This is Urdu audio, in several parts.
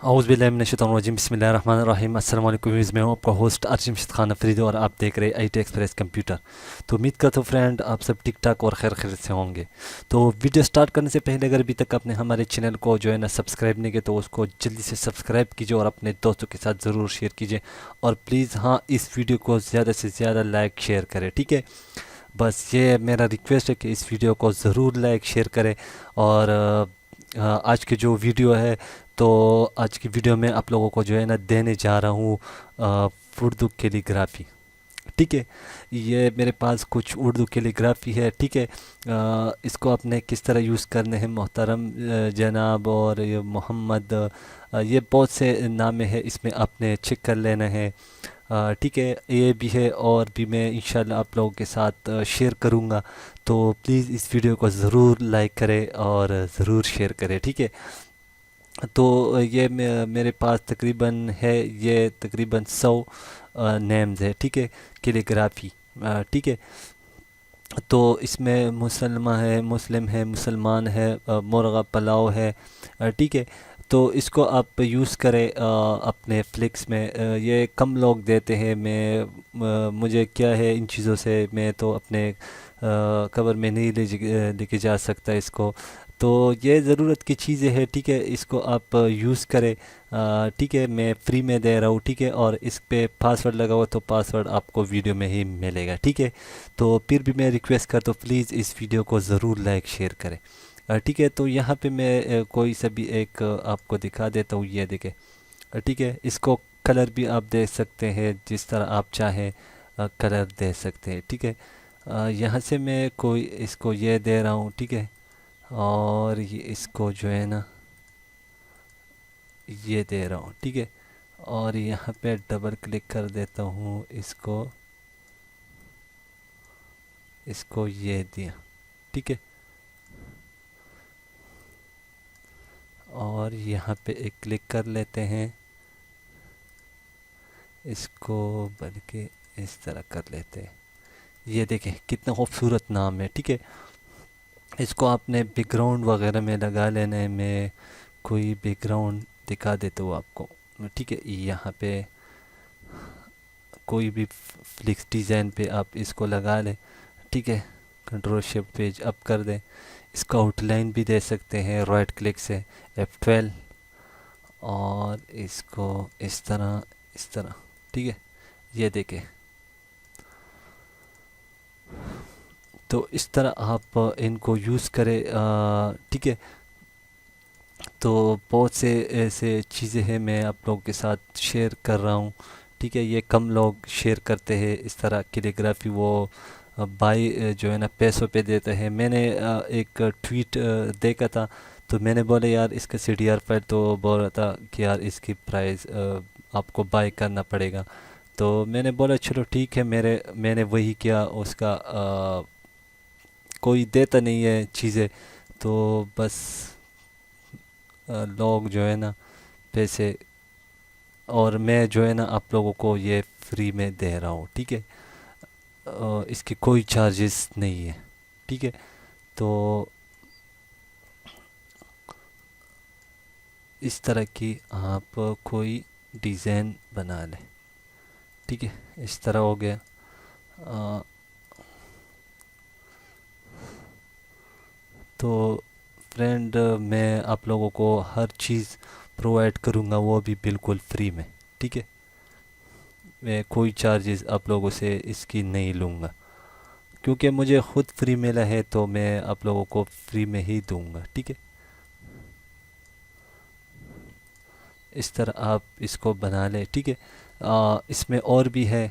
اعوذ باللہ من الشیطان الرجیم بسم اللہ الرحمن الرحیم السلام علیکم ویز میں ہوں آپ کا ہوسٹ ارجمشید خان افریدی اور آپ دیکھ رہے آئی ٹی ایکسپریس کمپیوٹر. تو امید کرتا ہوں فرینڈ آپ سب ٹھیک ٹھاک اور خیر خیریت سے ہوں گے. تو ویڈیو سٹارٹ کرنے سے پہلے اگر ابھی تک آپ نے ہمارے چینل کو جو ہے نا سبسکرائب نہیں کیا تو اس کو جلدی سے سبسکرائب کیجیے اور اپنے دوستوں کے ساتھ ضرور شیئر کیجیے اور پلیز ہاں اس ویڈیو کو زیادہ سے زیادہ لائک شیئر کریں, ٹھیک ہے. بس یہ میرا ریکویسٹ ہے کہ اس ویڈیو کو ضرور لائک شیئر کریں. اور آج کی جو ویڈیو ہے تو آج کی ویڈیو میں آپ لوگوں کو جو ہے نا دینے جا رہا ہوں اردو کیلیگرافی, ٹھیک ہے. یہ میرے پاس کچھ اردو کیلیگرافی ہے, ٹھیک ہے. اس کو آپ نے کس طرح یوز کرنے ہیں محترم جناب اور یہ محمد, یہ بہت سے نام ہے, اس میں آپ نے چیک کر لینا ہے, ٹھیک ہے. یہ بھی ہے اور بھی میں انشاءاللہ آپ لوگوں کے ساتھ شیئر کروں گا. تو پلیز اس ویڈیو کو ضرور لائک کریں اور ضرور شیئر کریں, ٹھیک ہے. تو یہ میرے پاس تقریباً ہے, یہ تقریباً 100 نیمز ہے, ٹھیک ہے, کیلیگرافی, ٹھیک ہے. تو اس میں مسلمہ ہے, مسلم ہے, مسلمان ہے, مرغا پلاؤ ہے, ٹھیک ہے. تو اس کو آپ یوز کریں اپنے فلکس میں. یہ کم لوگ دیتے ہیں, مجھے کیا ہے ان چیزوں سے, میں تو اپنے کور میں نہیں لے کے جا سکتا اس کو. تو یہ ضرورت کی چیزیں ہے, ٹھیک ہے. اس کو آپ یوز کریں, ٹھیک ہے. میں فری میں دے رہا ہوں, ٹھیک ہے. اور اس پہ پاسورڈ لگا ہوا تو پاسورڈ آپ کو ویڈیو میں ہی ملے گا, ٹھیک ہے. تو پھر بھی میں ریکویسٹ کرتا ہوں پلیز اس ویڈیو کو ضرور لائک شیئر کریں, ٹھیک ہے. تو یہاں پہ میں کوئی سا بھی ایک آپ کو دکھا دیتا ہوں, یہ دیکھیں, ٹھیک ہے. اس کو کلر بھی آپ دے سکتے ہیں جس طرح آپ چاہیں کلر دے سکتے ہیں, ٹھیک ہے. یہاں سے میں کوئی اس کو یہ دے رہا ہوں, ٹھیک ہے. اور یہ اس کو جو ہے نا یہ دے رہا ہوں, ٹھیک ہے. اور یہاں پہ ڈبل کلک کر دیتا ہوں, اس کو یہ دیا, ٹھیک ہے. اور یہاں پہ ایک کلک کر لیتے ہیں, اس کو بلکہ اس طرح کر لیتے ہیں. یہ دیکھیں کتنا خوبصورت نام ہے, ٹھیک ہے. اس کو آپ نے بیک گراؤنڈ وغیرہ میں لگا لینا ہے. میں کوئی بیک گراؤنڈ دکھا دیتا ہوں آپ کو, ٹھیک ہے. یہاں پہ کوئی بھی فلکس ڈیزائن پہ آپ اس کو لگا لیں, ٹھیک ہے. کنٹرول شفٹ پیج اپ کر دیں. اس کا آؤٹ لائن بھی دے سکتے ہیں رائٹ کلک سے, F12, اور اس کو اس طرح, ٹھیک ہے. یہ دیکھیں, تو اس طرح آپ ان کو یوز کریں, ٹھیک ہے. تو بہت سے ایسے چیزیں ہیں میں آپ لوگوں کے ساتھ شیئر کر رہا ہوں, ٹھیک ہے. یہ کم لوگ شیئر کرتے ہیں اس طرح کیلیگرافی, وہ بائی جو ہے نا پیسوں پہ دیتے ہیں. میں نے ایک ٹویٹ دیکھا تھا تو میں نے بولا یار اس کا CDR فائل, تو بول رہا تھا کہ یار اس کی پرائز آپ کو بائی کرنا پڑے گا. تو میں نے بولا چلو ٹھیک ہے, میں نے وہی کیا. اس کا کوئی دیتا نہیں ہے چیزیں, تو بس لوگ جو ہے نا پیسے, اور میں جو ہے نا آپ لوگوں کو یہ فری میں دے رہا ہوں, ٹھیک ہے. اس کی کوئی چارجز نہیں ہے, ٹھیک ہے. تو اس طرح کی آپ کوئی ڈیزائن بنا لیں, ٹھیک ہے. اس طرح ہو گیا. تو فرینڈ میں آپ لوگوں کو ہر چیز پرووائڈ کروں گا, وہ بھی بالکل فری میں, ٹھیک ہے. میں کوئی چارجز آپ لوگوں سے اس کی نہیں لوں گا, کیونکہ مجھے خود فری ملا ہے تو میں آپ لوگوں کو فری میں ہی دوں گا, ٹھیک ہے. اس طرح آپ اس کو بنا لیں, ٹھیک ہے. اس میں اور بھی ہے,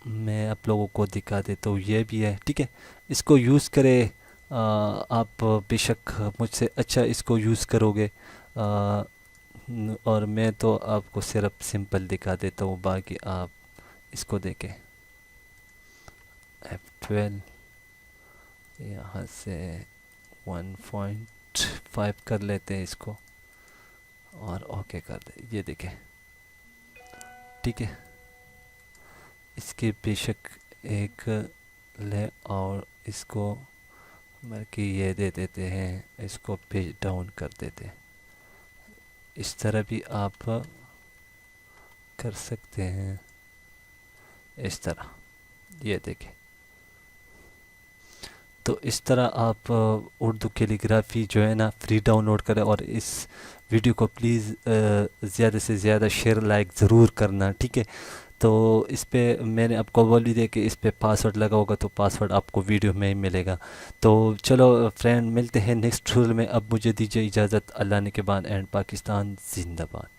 میں آپ لوگوں کو دکھا دیتا ہوں. یہ بھی ہے, ٹھیک ہے. اس کو یوز کرے, آپ بے شک مجھ سے اچھا اس کو یوز کرو گے, اور میں تو آپ کو صرف سمپل دکھا دیتا ہوں, باقی آپ اس کو دیکھیں. F12 یہاں سے 1.5 کر لیتے ہیں اس کو, اور اوکے کر دیں. یہ دیکھیں, ٹھیک ہے. اس کے بے شک ایک لے, اور اس کو بلکہ یہ دے دیتے ہیں، اس کو پیج ڈاؤن کر دیتے ہیں. اس طرح بھی آپ کر سکتے ہیں، اس طرح. یہ دیکھیں، تو اس طرح آپ اردو کیلیگرافی جو ہے نا فری ڈاؤن لوڈ کریں. اور اس ویڈیو کو پلیز زیادہ سے زیادہ شیئر لائک ضرور کرنا، ٹھیک ہے. تو اس پہ میں نے آپ کو بول بھی دیا کہ اس پہ پاسورڈ لگا ہوگا، تو پاسورڈ آپ کو ویڈیو میں ہی ملے گا. تو چلو فرینڈ، ملتے ہیں نیکسٹ ٹیوٹوریل میں. اب مجھے دیجیے اجازت. اللہ نے کے بعد اینڈ پاکستان زندہ باد.